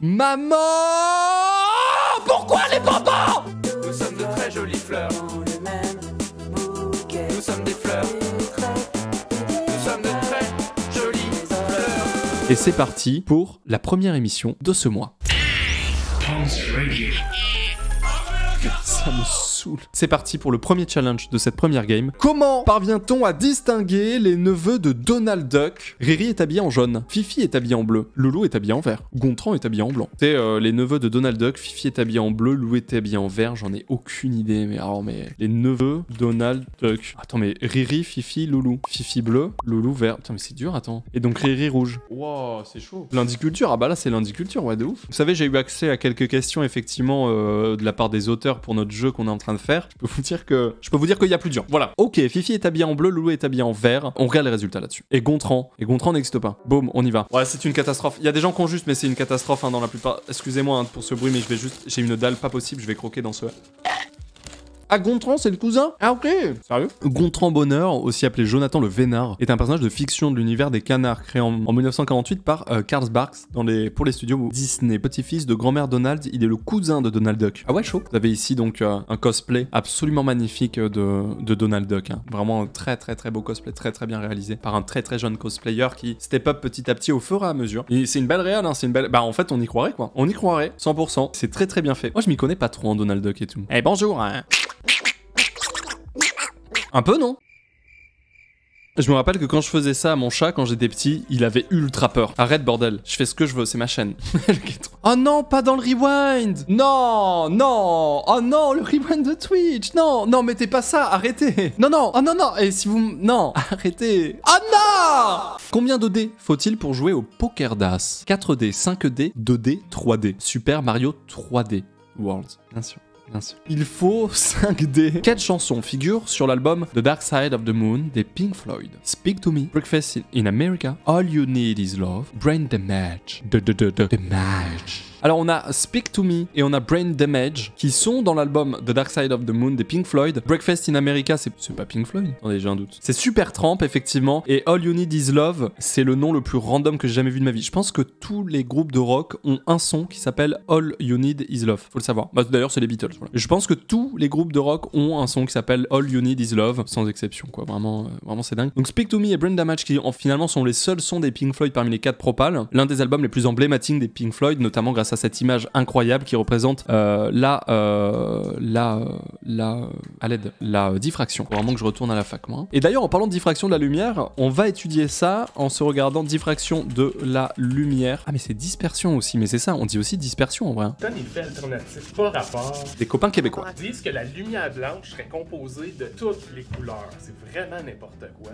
Maman! Pourquoi les bonbons? Nous sommes de très jolies fleurs. Nous sommes des fleurs. Nous sommes de très jolies fleurs. Et c'est parti pour la première émission de ce mois. Ça me saoule. C'est parti pour le premier challenge de cette première game. Comment parvient-on à distinguer les neveux de Donald Duck? Riri est habillé en jaune, Fifi est habillé en bleu, Loulou est habillé en vert, Gontran est habillé en blanc. C'est les neveux de Donald Duck, Fifi est habillé en bleu, Loulou est habillé en vert, j'en ai aucune idée, mais alors, mais les neveux Donald Duck. Attends, mais Riri, Fifi, Loulou. Fifi bleu, Loulou vert. Putain, mais c'est dur, attends. Et donc Riri rouge. Wow, c'est chaud. L'indiculture, ah bah là c'est l'indiculture, ouais, de ouf. Vous savez, j'ai eu accès à quelques questions, effectivement, de la part des auteurs pour notre jeu qu'on est en train de faire. Je peux vous dire qu'il y a plus dur. Voilà. Ok, Fifi est habillé en bleu, Loulou est habillé en vert. On regarde les résultats là-dessus. Et Gontran n'existe pas. Boum, on y va. Ouais, c'est une catastrophe. Il y a des gens qui ont juste, mais c'est une catastrophe hein, dans la plupart. Excusez-moi hein, pour ce bruit, mais j'ai une dalle pas possible. Je vais croquer dans ce. Ah, Gontran, c'est le cousin? Ah, ok. Sérieux? Gontran Bonheur, aussi appelé Jonathan le Vénard, est un personnage de fiction de l'univers des canards créé en 1948 par Carl Barks pour les studios Disney. Petit-fils de grand-mère Donald, il est le cousin de Donald Duck. Ah ouais, chaud. Vous avez ici donc un cosplay absolument magnifique de Donald Duck. Hein. Vraiment un très très très beau cosplay, très très bien réalisé par un très très jeune cosplayer qui step up petit à petit au fur et à mesure. Et c'est une belle réal, hein, c'est une belle... Bah en fait, on y croirait quoi. On y croirait, 100%. C'est très très bien fait. Moi, je m'y connais pas trop en Donald Duck et tout. Eh bonjour, hein. Un peu, non? Je me rappelle que quand je faisais ça à mon chat, quand j'étais petit, il avait ultra peur. Arrête, bordel. Je fais ce que je veux, c'est ma chaîne. Oh non, pas dans le rewind. Non, non. Oh non, le rewind de Twitch. Non, non, mettez pas ça, arrêtez. Non, non, oh non, non. Et si vous... Non, arrêtez. Oh non. Combien de dés faut-il pour jouer au poker d'as? 4D, 5D, 2D, 3D. Super Mario 3D World, bien sûr. Bien sûr. Il faut 5D. Quelle chanson figure sur l'album The Dark Side of the Moon des Pink Floyd? Speak to Me, Breakfast in America, All You Need Is Love, Brain Damage, Damage. Alors on a Speak to Me et on a Brain Damage qui sont dans l'album The Dark Side of the Moon des Pink Floyd. Breakfast in America, c'est pas Pink Floyd? Attendez, j'ai un doute. C'est Supertramp effectivement. Et All You Need Is Love, c'est le nom le plus random que j'ai jamais vu de ma vie. Je pense que tous les groupes de rock ont un son qui s'appelle All You Need Is Love. Faut le savoir. Bah, d'ailleurs, c'est les Beatles. Voilà. Je pense que tous les groupes de rock ont un son qui s'appelle All You Need Is Love, sans exception quoi. Vraiment, vraiment c'est dingue. Donc Speak to Me et Brain Damage qui finalement sont les seuls sons des Pink Floyd parmi les 4 propales. L'un des albums les plus emblématiques des Pink Floyd, notamment grâce à cette image incroyable qui représente la diffraction. Faut vraiment que je retourne à la fac moi. Et d'ailleurs en parlant de diffraction de la lumière, on va étudier ça en se regardant diffraction de la lumière. Ah mais c'est dispersion aussi, mais c'est ça, on dit aussi dispersion en vrai. Donne des faits alternatifs, pas rapport. Des copains québécois. Ils disent que la lumière blanche serait composée de toutes les couleurs. C'est vraiment n'importe quoi.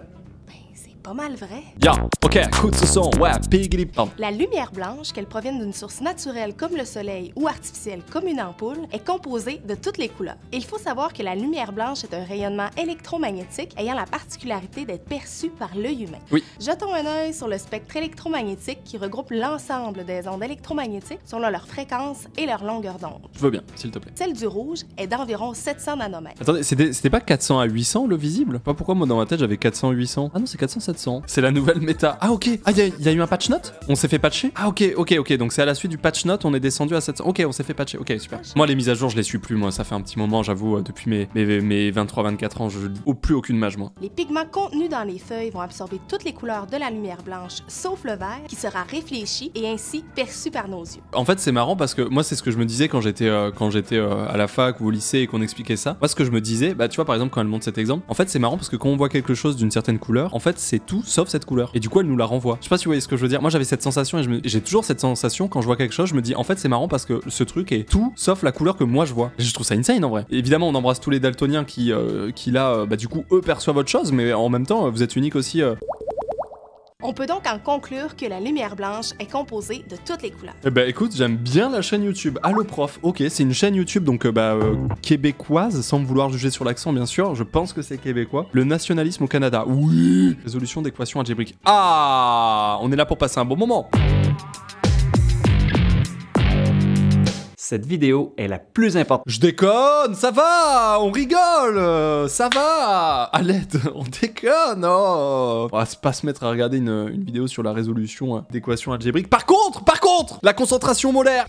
C'est pas mal vrai. Ya, ok, écoute ce son, ouais, piggy pam. La lumière blanche, qu'elle provienne d'une source naturelle comme le soleil ou artificielle comme une ampoule, est composée de toutes les couleurs. Et il faut savoir que la lumière blanche est un rayonnement électromagnétique ayant la particularité d'être perçu par l'œil humain. Oui. Jetons un œil sur le spectre électromagnétique qui regroupe l'ensemble des ondes électromagnétiques selon leur fréquence et leur longueur d'onde. Je veux bien, s'il te plaît. Celle du rouge est d'environ 700 nanomètres. Attendez, c'était pas 400 à 800 le visible? Pas pourquoi moi dans ma tête j'avais 400-800. Ah non, c'est 400-700. C'est la nouvelle méta. Ah ok. Ah y a eu un patch note? On s'est fait patcher? Ah ok. Donc c'est à la suite du patch note, on est descendu à 700. Ok, on s'est fait patcher. Ok, super. Moi les mises à jour je les suis plus, moi ça fait un petit moment, j'avoue, depuis mes 23-24 ans, je joue plus aucune mage moi. Les pigments contenus dans les feuilles vont absorber toutes les couleurs de la lumière blanche, sauf le vert, qui sera réfléchi et ainsi perçu par nos yeux. En fait c'est marrant parce que moi c'est ce que je me disais quand j'étais à la fac ou au lycée et qu'on expliquait ça. Moi ce que je me disais, bah tu vois par exemple quand elle montre cet exemple, en fait c'est marrant parce que quand on voit quelque chose d'une certaine couleur, en fait c'est tout sauf cette couleur. Et du coup elle nous la renvoie. Je sais pas si vous voyez ce que je veux dire. Moi j'avais cette sensation et j'ai toujours cette sensation quand je vois quelque chose, je me dis en fait c'est marrant parce que ce truc est tout sauf la couleur que moi je vois. Et je trouve ça insane en vrai. Et évidemment on embrasse tous les daltoniens qui là bah du coup eux perçoivent autre chose, mais en même temps vous êtes uniques aussi. On peut donc en conclure que la lumière blanche est composée de toutes les couleurs. Eh ben écoute, j'aime bien la chaîne YouTube. Allo Prof, ok, c'est une chaîne YouTube donc québécoise, sans vouloir juger sur l'accent bien sûr, je pense que c'est québécois. Le nationalisme au Canada, oui. Résolution d'équation algébrique. Ah, on est là pour passer un bon moment. Cette vidéo est la plus importante. Je déconne, ça va, on rigole, ça va. À l'aide, on déconne, oh. On va pas se mettre à regarder une vidéo sur la résolution d'équations algébriques. Par contre, la concentration molaire.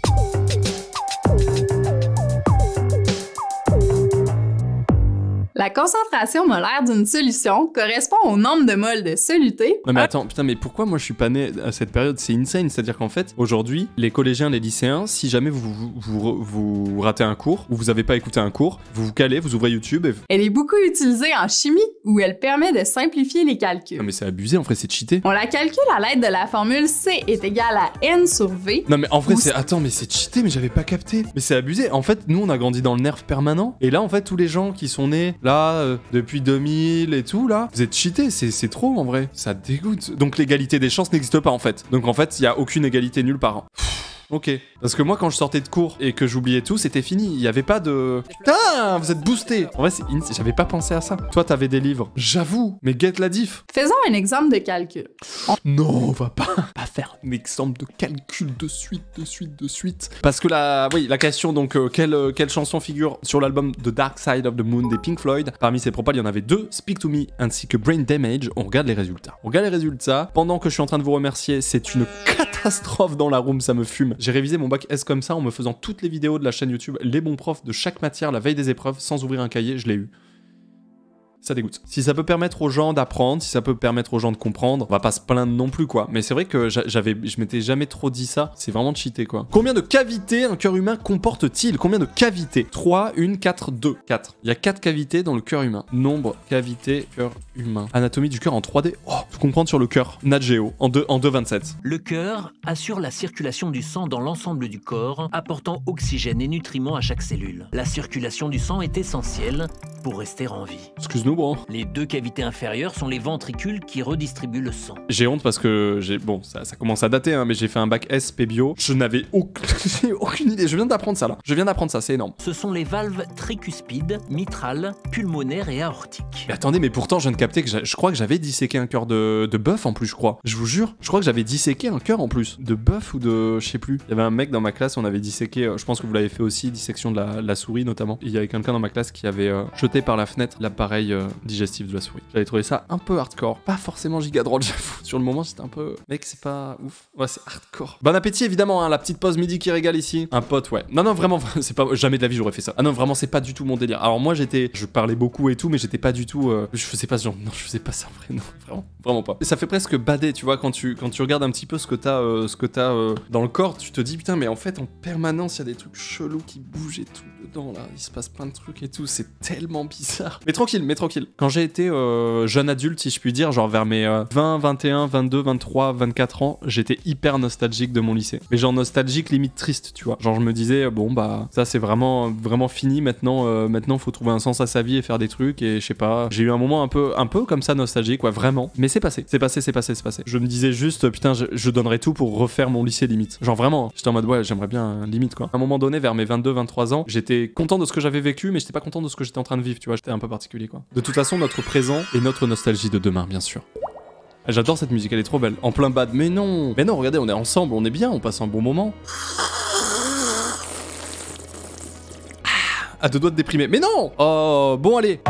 La concentration molaire d'une solution correspond au nombre de moles de soluté. Non mais attends, putain, mais pourquoi moi je suis pas né à cette période? C'est insane, c'est-à-dire qu'en fait, aujourd'hui, les collégiens, les lycéens, si jamais vous ratez un cours, ou vous avez pas écouté un cours, vous vous calez, vous ouvrez YouTube et... Elle est beaucoup utilisée en chimie où elle permet de simplifier les calculs. Non mais c'est abusé, en vrai, c'est cheaté. On la calcule à l'aide de la formule C est égal à N sur V. Non mais en vrai, c'est... Attends, mais c'est cheaté, mais j'avais pas capté. Mais c'est abusé. En fait, nous, on a grandi dans le nerf permanent, et là, en fait, tous les gens qui sont nés... Là, depuis 2000 et tout, là, vous êtes cheatés, c'est trop en vrai, ça dégoûte. Donc l'égalité des chances n'existe pas en fait. Donc en fait, il y a aucune égalité nulle part. Ok. Parce que moi, quand je sortais de cours et que j'oubliais tout, c'était fini. Il y avait pas de... Putain, vous êtes boosté. En vrai, j'avais pas pensé à ça. Toi, t'avais des livres. J'avoue. Mais get la diff. Faisons un exemple de calcul. Non, on va pas faire un exemple de calcul de suite. Parce que la question, donc, quelle chanson figure sur l'album The Dark Side of the Moon des Pink Floyd? Parmi ces propos, il y en avait deux, Speak to Me ainsi que Brain Damage. On regarde les résultats. Pendant que je suis en train de vous remercier, c'est une catastrophe dans la room, ça me fume. J'ai révisé mon bac S comme ça en me faisant toutes les vidéos de la chaîne YouTube, les bons profs de chaque matière la veille des épreuves, sans ouvrir un cahier, je l'ai eu. Ça dégoûte. Si ça peut permettre aux gens d'apprendre, si ça peut permettre aux gens de comprendre, on va pas se plaindre non plus, quoi. Mais c'est vrai que je m'étais jamais trop dit ça. C'est vraiment cheaté, quoi. Combien de cavités un cœur humain comporte-t-il? Combien de cavités? 3, 1, 4, 2. 4. Il y a 4 cavités dans le cœur humain. Nombre, cavités, cœur humain. Anatomie du cœur en 3D. Oh, faut comprendre sur le cœur. Nat Geo, en 2,27. Le cœur assure la circulation du sang dans l'ensemble du corps, apportant oxygène et nutriments à chaque cellule. La circulation du sang est essentielle pour rester en vie. Excuse-nous, bro. Les deux cavités inférieures sont les ventricules qui redistribuent le sang. J'ai honte parce que bon, ça commence à dater, hein, mais j'ai fait un bac SP bio. Je n'avais aucune idée. Je viens d'apprendre ça, là. C'est énorme. Ce sont les valves tricuspides, mitrales, pulmonaires et aortiques. Mais attendez, mais pourtant, je viens de capter que je crois que j'avais disséqué un cœur de bœuf en plus, je crois. Je vous jure, je crois que j'avais disséqué un cœur en plus. De bœuf ou de... je sais plus. Il y avait un mec dans ma classe, on avait disséqué, je pense que vous l'avez fait aussi, dissection de la souris notamment. Il y avait quelqu'un dans ma classe qui avait jeté par la fenêtre l'appareil digestif de la souris. J'avais trouvé ça un peu hardcore. Pas forcément giga drôle, j'avoue. Sur le moment, c'était un peu... Mec, c'est pas ouf. Ouais, c'est hardcore. Bon appétit, évidemment, hein, la petite pause midi qui régale ici. Un pote, ouais. Non, vraiment, c'est pas... Jamais de la vie, j'aurais fait ça. Ah non, vraiment, c'est pas du tout mon délire. Alors moi, je parlais beaucoup et tout, mais j'étais pas du tout... Je faisais pas ce genre... Non, je faisais pas ça, en vrai, non. Vraiment pas. Ça fait presque bader, tu vois, quand tu regardes un petit peu ce que t'as dans le corps, tu te dis, putain, mais en fait, en permanence, il y a des trucs chelous qui bougent et tout dedans, là. Il se passe plein de trucs et tout. C'est tellement bizarre. Mais tranquille. Quand j'ai été jeune adulte, si je puis dire, genre vers mes 20, 21, 22, 23, 24 ans, j'étais hyper nostalgique de mon lycée. Mais genre nostalgique, limite triste, tu vois. Genre je me disais, bon bah, ça c'est vraiment fini, maintenant faut trouver un sens à sa vie et faire des trucs, et je sais pas, j'ai eu un moment un peu comme ça nostalgique, ouais, vraiment. Mais c'est passé. Je me disais juste, putain, je donnerais tout pour refaire mon lycée limite. Genre vraiment, j'étais en mode, ouais, j'aimerais bien limite, quoi. À un moment donné, vers mes 22, 23 ans, j'étais content de ce que j'avais vécu, mais j'étais pas content de ce que j'étais en train de vivre, tu vois. J'étais un peu particulier, quoi. De toute façon, notre présent et notre nostalgie de demain, bien sûr. J'adore cette musique, elle est trop belle. En plein bad, mais non, regardez, on est ensemble, on est bien, on passe un bon moment. À 2 doigts de déprimer. Mais non. Oh, bon, allez.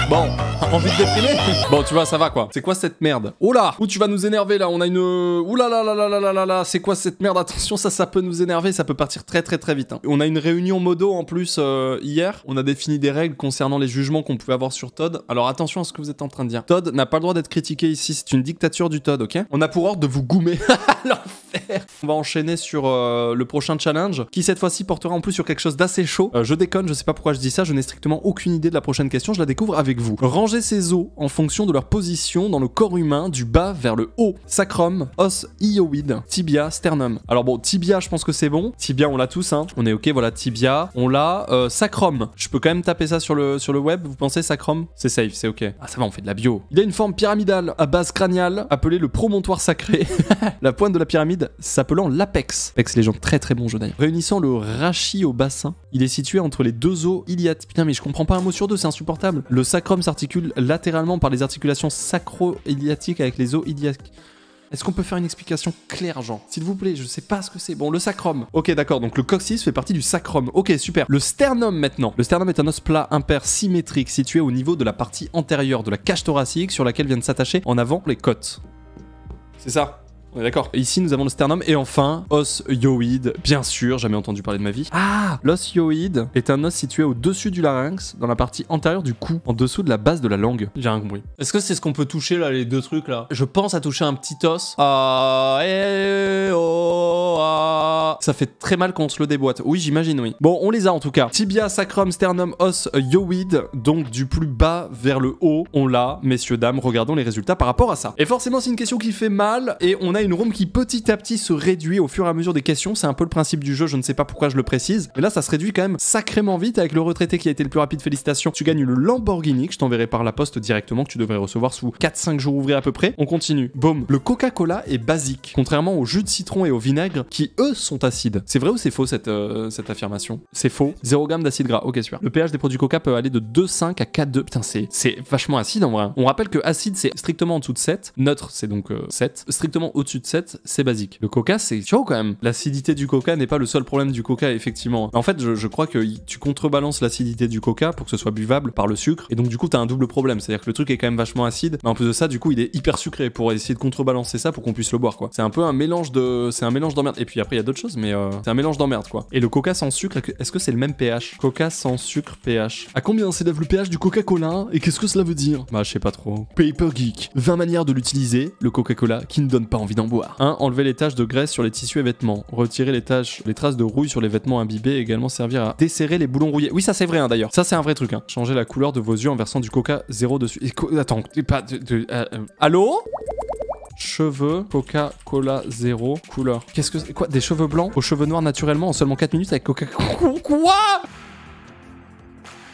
Bon, envie de déprimer? Bon, tu vois, ça va quoi. C'est quoi cette merde? Oh là! Où tu vas nous énerver là? On a une... Ouh là là là là là là là. C'est quoi cette merde? Attention, ça peut nous énerver, ça peut partir très très très vite. Hein. On a une réunion modo en plus hier. On a défini des règles concernant les jugements qu'on pouvait avoir sur Todd. Alors attention à ce que vous êtes en train de dire. Todd n'a pas le droit d'être critiqué ici, c'est une dictature du Todd, ok? On a pour ordre de vous goumer. L'enfer! On va enchaîner sur le prochain challenge, qui cette fois-ci portera en plus sur quelque chose d'assez chaud. Je déconne, je sais pas pourquoi je dis ça, je n'ai strictement aucune idée de la prochaine question, je la découvre avec vous. Rangez ces os en fonction de leur position dans le corps humain, du bas vers le haut. Sacrum, os hyoïde, tibia, sternum. Alors bon, tibia, je pense que c'est bon. Tibia, on l'a tous, hein. On est ok, voilà, tibia. On l'a. Sacrum. Je peux quand même taper ça sur le web. Vous pensez sacrum? C'est safe, c'est ok. Ah, ça va, on fait de la bio. Il a une forme pyramidale à base crâniale, appelée le promontoire sacré. La pointe de la pyramide s'appelant l'apex. Apex, les gens très très bons jeux d'ailleurs. Réunissant le rachis au bassin, il est situé entre les deux os iliaques. Putain, mais je comprends pas un mot sur deux, c'est insupportable. Le sacrum s'articule latéralement par les articulations sacro-iliatiques avec les os iliaques. Est-ce qu'on peut faire une explication claire, Jean? S'il vous plaît, je sais pas ce que c'est. Bon, le sacrum. Ok, d'accord, donc le coccyx fait partie du sacrum. Ok, super. Le sternum maintenant. Le sternum est un os plat impair symétrique situé au niveau de la partie antérieure de la cage thoracique sur laquelle viennent s'attacher en avant les côtes. C'est ça. On est d'accord. Ici, nous avons le sternum et enfin, os hyoïde, bien sûr, jamais entendu parler de ma vie. Ah, l'os hyoïde est un os situé au-dessus du larynx, dans la partie antérieure du cou, en dessous de la base de la langue. J'ai rien compris. Est-ce que c'est ce qu'on peut toucher là, les deux trucs là? Je pense à toucher un petit os. Ah, ça fait très mal quand on se le déboîte. Oui, j'imagine, oui. Bon, on les a en tout cas. Tibia, sacrum, sternum, os hyoïde, donc du plus bas vers le haut, on l'a, messieurs, dames. Regardons les résultats par rapport à ça. Et forcément, c'est une question qui fait mal et on a une room qui petit à petit se réduit au fur et à mesure des questions. C'est un peu le principe du jeu, je ne sais pas pourquoi je le précise. Mais là, ça se réduit quand même sacrément vite avec le retraité qui a été le plus rapide. Félicitations. Tu gagnes le Lamborghini que je t'enverrai par la poste directement, que tu devrais recevoir sous 4-5 jours ouvrés à peu près. On continue. Boum. Le Coca-Cola est basique, contrairement au jus de citron et au vinaigre qui, eux, sont acides. C'est vrai ou c'est faux cette affirmation? C'est faux. 0 g d'acide gras. Ok, super. Le pH des produits Coca peut aller de 2,5 à 4,2. Putain, c'est vachement acide en vrai. On rappelle que acide, c'est strictement en dessous de 7. Neutre, c'est donc 7. Strictement au-dessus de 7, c'est basique. Le coca, c'est chaud quand même. L'acidité du coca n'est pas le seul problème du coca, effectivement. En fait, je crois que tu contrebalances l'acidité du coca pour que ce soit buvable par le sucre. Et donc, du coup, t'as un double problème. C'est-à-dire que le truc est quand même vachement acide. Mais en plus de ça, du coup, il est hyper sucré pour essayer de contrebalancer ça pour qu'on puisse le boire, quoi. C'est un peu un mélange d'emmerde. Et puis après, il y a d'autres choses, mais c'est un mélange d'emmerde, quoi. Et le coca sans sucre, est-ce que c'est le même pH? Coca sans sucre, pH. À combien s'élève le pH du Coca-Cola? Et qu'est-ce que cela veut dire? Bah, je sais pas trop. Paper Geek. 20 manières de l'utiliser, le Coca-Cola, qui ne donne pas envie d'en boire. 1. Enlever les taches de graisse sur les tissus et vêtements. Retirer les traces de rouille sur les vêtements imbibés et également servir à desserrer les boulons rouillés. Oui, ça c'est vrai, hein, d'ailleurs. Ça c'est un vrai truc, hein. Changer la couleur de vos yeux en versant du Coca zéro dessus. Attends, pas allô? Cheveux, Coca-Cola zéro, couleur. Qu'est-ce que c'est? Quoi? Des cheveux blancs aux cheveux noirs naturellement en seulement 4 minutes avec Coca-Cola? Quoi?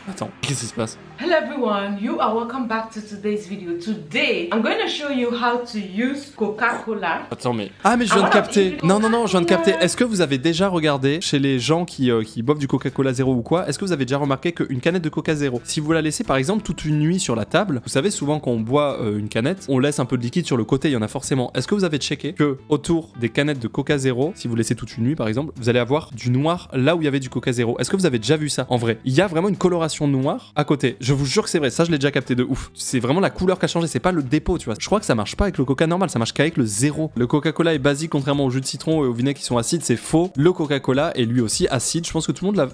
Attends, qu'est-ce qui se passe? Hello everyone, you are welcome back to today's video. Today, I'm going to show you how to use Coca-Cola. Attends, mais... Ah, mais je viens de capter. Non, je viens de capter. Est-ce que vous avez déjà regardé chez les gens qui boivent du Coca-Cola zéro ou quoi? Est-ce que vous avez déjà remarqué qu'une canette de Coca zéro, si vous la laissez par exemple toute une nuit sur la table, vous savez souvent quand on boit une canette, on laisse un peu de liquide sur le côté, il y en a forcément. Est-ce que vous avez checké que autour des canettes de Coca zéro, si vous laissez toute une nuit par exemple, vous allez avoir du noir là où il y avait du Coca zéro? Est-ce que vous avez déjà vu ça en vrai? Il y a vraiment une coloration noire à côté. Je vous jure que c'est vrai, ça je l'ai déjà capté de ouf. C'est vraiment la couleur qui a changé, c'est pas le dépôt, tu vois. Je crois que ça marche pas avec le Coca normal, ça marche qu'avec le zéro. Le Coca-Cola est basique contrairement au jus de citron et au vinaigre qui sont acides, c'est faux. Le Coca-Cola est lui aussi acide, je pense que tout le monde l'a...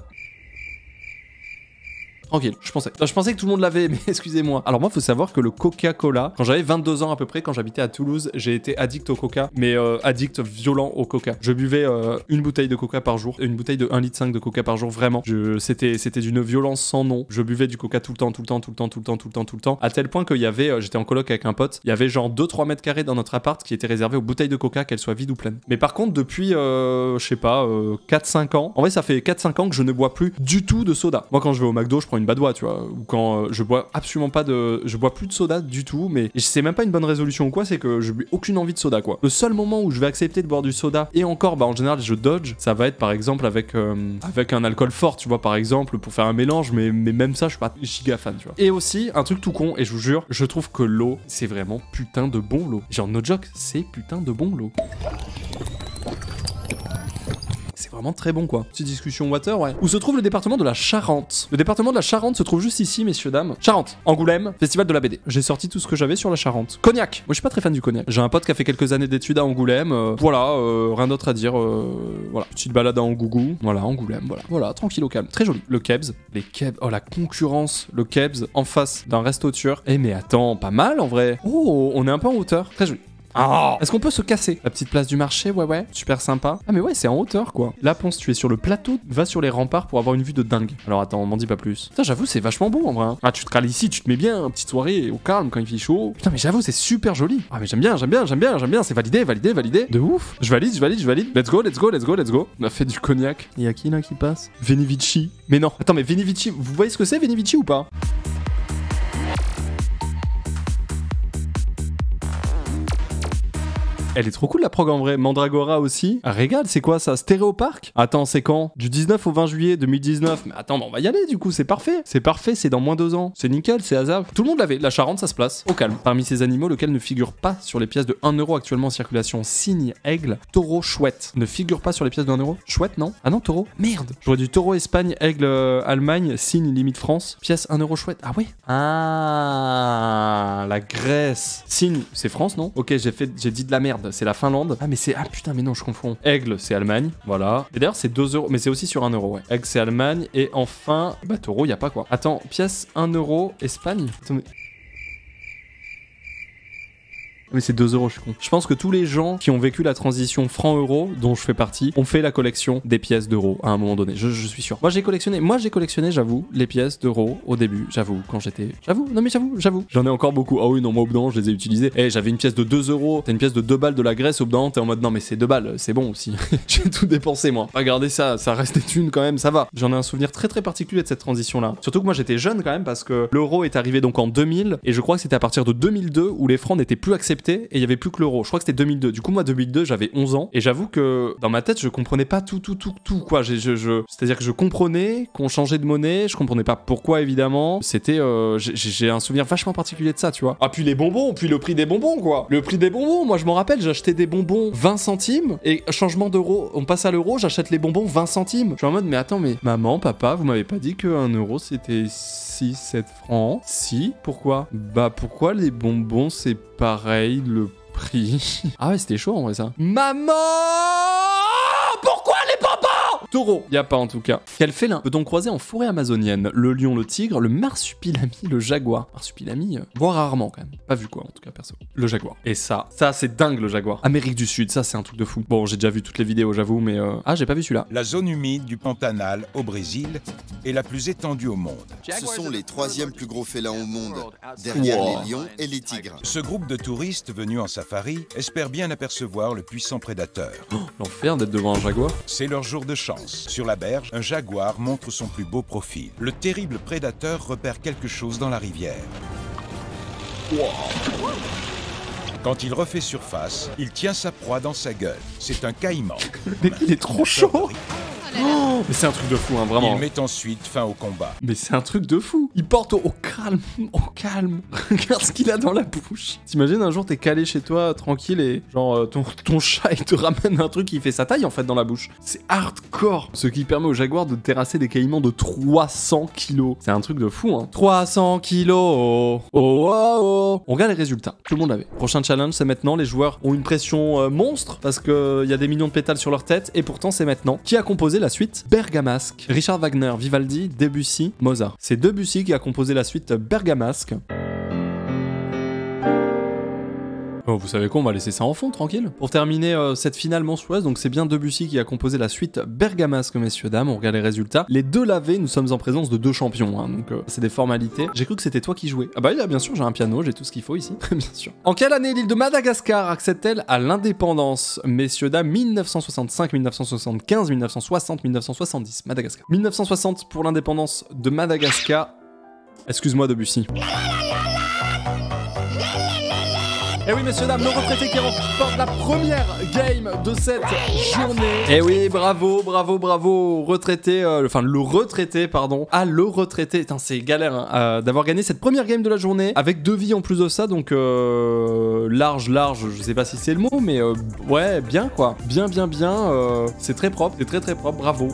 Tranquille, je pensais que tout le monde l'avait, mais excusez-moi. Alors moi, faut savoir que le Coca-Cola, quand j'avais 22 ans à peu près, quand j'habitais à Toulouse, j'ai été addict au Coca, mais addict violent au Coca. Je buvais une bouteille de Coca par jour, une bouteille de 1,5 litre de Coca par jour, vraiment. C'était d'une violence sans nom. Je buvais du Coca tout le temps, à tel point qu'il y avait, j'étais en coloc avec un pote, il y avait genre 2-3 mètres carrés dans notre appart qui était réservé aux bouteilles de Coca, qu'elles soient vides ou pleines. Mais par contre, depuis, je sais pas, 4-5 ans, en vrai, ça fait 4-5 ans que je ne bois plus du tout de soda. Moi, quand je vais au McDo, je prends une badoie, tu vois, ou quand je bois absolument pas je bois plus de soda du tout, mais c'est même pas une bonne résolution ou quoi, c'est que je n'ai aucune envie de soda, quoi. Le seul moment où je vais accepter de boire du soda, et encore, bah en général je dodge, ça va être par exemple avec un alcool fort, tu vois, par exemple, pour faire un mélange, mais même ça, je suis pas giga fan, tu vois. Et aussi, un truc tout con, et je vous jure, je trouve que l'eau, c'est vraiment putain de bon l'eau. Genre, no joke, c'est putain de bon l'eau. C'est vraiment très bon, quoi. Petite discussion water, ouais. Où se trouve le département de la Charente? Le département de la Charente se trouve juste ici, messieurs, dames. Charente, Angoulême, festival de la BD. J'ai sorti tout ce que j'avais sur la Charente. Cognac. Moi, je suis pas très fan du cognac. J'ai un pote qui a fait quelques années d'études à Angoulême. Voilà, rien d'autre à dire. Voilà, petite balade à Angougou. Voilà, Angoulême, voilà, tranquille au calme. Très joli. Le Kebs. Les Kebs. Oh, la concurrence. Le Kebs en face d'un resto turc. Eh, mais attends, pas mal en vrai. Oh, on est un peu en hauteur. Très joli. Oh. Est-ce qu'on peut se casser? La petite place du marché, ouais, super sympa. Ah mais ouais, c'est en hauteur, quoi. Là, Ponce, tu es sur le plateau, va sur les remparts pour avoir une vue de dingue. Alors attends, m'en dis pas plus. Putain, j'avoue, c'est vachement beau en vrai. Hein. Ah, tu te cales ici, tu te mets bien, petite soirée au calme quand il fait chaud. Putain, mais j'avoue, c'est super joli. Ah mais j'aime bien, c'est validé. De ouf. Je valide. Let's go. On a fait du cognac. Il y a qui là qui passe? Venivici. Mais non, attends, mais Venivici, vous voyez ce que c'est Venivici ou pas? Elle est trop cool la prog en vrai. Mandragora aussi. Ah, régale, c'est quoi ça? Stéréopark? Attends, c'est quand? Du 19 au 20 juillet 2019. Mais attends, on va y aller du coup, c'est parfait. C'est parfait, c'est dans moins 2 ans. C'est nickel, c'est hasard. Tout le monde l'avait. La Charente, ça se place au calme. Parmi ces animaux, lequel ne figure pas sur les pièces de 1 euro actuellement en circulation? Cygne, aigle, taureau, chouette. Ne figure pas sur les pièces de 1 euro? Chouette, non? Ah non, taureau? Merde. J'aurais du taureau, Espagne, aigle, Allemagne, cygne, limite France. Pièce 1 euro, chouette. Ah ouais? Ah, la Grèce. Cygne, c'est France, non? Ok, j'ai dit de la merde. C'est la Finlande. Ah, mais c'est. Ah putain, mais non, je confonds. Aigle, c'est Allemagne. Voilà. Et d'ailleurs, c'est 2 euros. Mais c'est aussi sur 1 euro, ouais. Aigle, c'est Allemagne. Et enfin. Bah, taureau, y a pas quoi. Attends, pièce 1 euro, Espagne. Attends, mais c'est 2 euros, je suis con. Je pense que tous les gens qui ont vécu la transition franc-euro, dont je fais partie, ont fait la collection des pièces d'euros à un moment donné. Je suis sûr. Moi, j'ai collectionné, j'avoue, les pièces d'euros au début. J'avoue, quand j'étais. J'avoue. J'en ai encore beaucoup. Ah oui, non, moi, au bout d'un moment, je les ai utilisés. Eh, j'avais une pièce de 2 euros. T'as une pièce de 2 balles de la Grèce. Au bout d'un moment, t'es en mode non, mais c'est 2 balles, c'est bon aussi. J'ai tout dépensé, moi. Regardez ça, ça reste des thunes quand même, ça va. J'en ai un souvenir très très particulier de cette transition-là. Surtout que moi, j'étais jeune quand même parce que l'euro est arrivé donc en 2000 et je crois que c'était à partir de 2002 où les francs n'étaient plus acceptés et il y avait plus que l'euro. Je crois que c'était 2002. Du coup, moi, 2002, j'avais 11 ans et j'avoue que dans ma tête, je comprenais pas tout quoi. C'est-à-dire que je comprenais qu'on changeait de monnaie, je comprenais pas pourquoi évidemment. C'était, j'ai un souvenir vachement particulier de ça, tu vois. Ah, puis les bonbons, puis le prix des bonbons, quoi. Le prix des bonbons, moi, je m'en rappelle, j'achetais des bonbons 20 centimes et changement d'euro, on passe à l'euro, j'achète les bonbons 20 centimes. Je suis en mode, mais attends, mais maman, papa, vous m'avez pas dit que 1 euro c'était 6-7 francs? Si, pourquoi? Bah, pourquoi les bonbons c'est pareil le prix? Ah ouais, c'était chaud en vrai ça. Maman! Pourquoi les bonbons? Taureau, y a pas en tout cas. Quel félin peut-on croiser en forêt amazonienne? Le lion, le tigre, le marsupilami, le jaguar. Marsupilami, voire rarement quand même. Pas vu quoi en tout cas perso. Le jaguar. Et ça c'est dingue le jaguar. Amérique du Sud, ça c'est un truc de fou. Bon, j'ai déjà vu toutes les vidéos j'avoue, mais ah j'ai pas vu celui-là. La zone humide du Pantanal au Brésil est la plus étendue au monde. Ce sont les 3e plus gros félins au monde, derrière les lions et les tigres. Ce groupe de touristes venus en safari espère bien apercevoir le puissant prédateur. Oh, l'enfer d'être devant un jaguar. C'est leur jour de chance. Sur la berge, un jaguar montre son plus beau profil. Le terrible prédateur repère quelque chose dans la rivière. Quand il refait surface, il tient sa proie dans sa gueule. C'est un caïman. Le mec, il est trop chaud. Oh, mais c'est un truc de fou, hein, vraiment. Il met ensuite fin au combat. Mais c'est un truc de fou. Il porte au calme, au calme. Regarde ce qu'il a dans la bouche. T'imagines un jour t'es calé chez toi, tranquille, et genre ton chat il te ramène un truc qui fait sa taille en fait dans la bouche. C'est hardcore. Ce qui permet au jaguar de terrasser des caïmans de 300 kilos. C'est un truc de fou, hein. 300 kilos. Oh, oh, oh. On regarde les résultats. Tout le monde l'avait. Prochain challenge, c'est maintenant. Les joueurs ont une pression monstre parce qu'il y a des millions de pétales sur leur tête et pourtant c'est maintenant. Qui a composé la suite Bergamasque? Richard Wagner, Vivaldi, Debussy, Mozart. C'est Debussy qui a composé la suite Bergamasque. Oh, vous savez quoi, on va laisser ça en fond, tranquille. Pour terminer cette finale monstrueuse, donc c'est bien Debussy qui a composé la suite Bergamasque, messieurs, dames. On regarde les résultats. Les deux lavés, nous sommes en présence de 2 champions, hein, donc c'est des formalités. J'ai cru que c'était toi qui jouais. Ah bah bien sûr, j'ai un piano, j'ai tout ce qu'il faut ici, bien sûr. En quelle année l'île de Madagascar accède-t-elle à l'indépendance? Messieurs, dames, 1965, 1975, 1960, 1970. Madagascar. 1960 pour l'indépendance de Madagascar. Excuse-moi, Debussy. Et oui, messieurs, dames, le retraité qui remporte la première game de cette journée. Et oui, bravo, retraité, le retraité, pardon. Ah, le retraité, putain, c'est galère hein, d'avoir gagné cette première game de la journée, avec 2 vies en plus de ça, donc large, je sais pas si c'est le mot, mais ouais, bien quoi. Bien, c'est très propre, c'est très propre, bravo.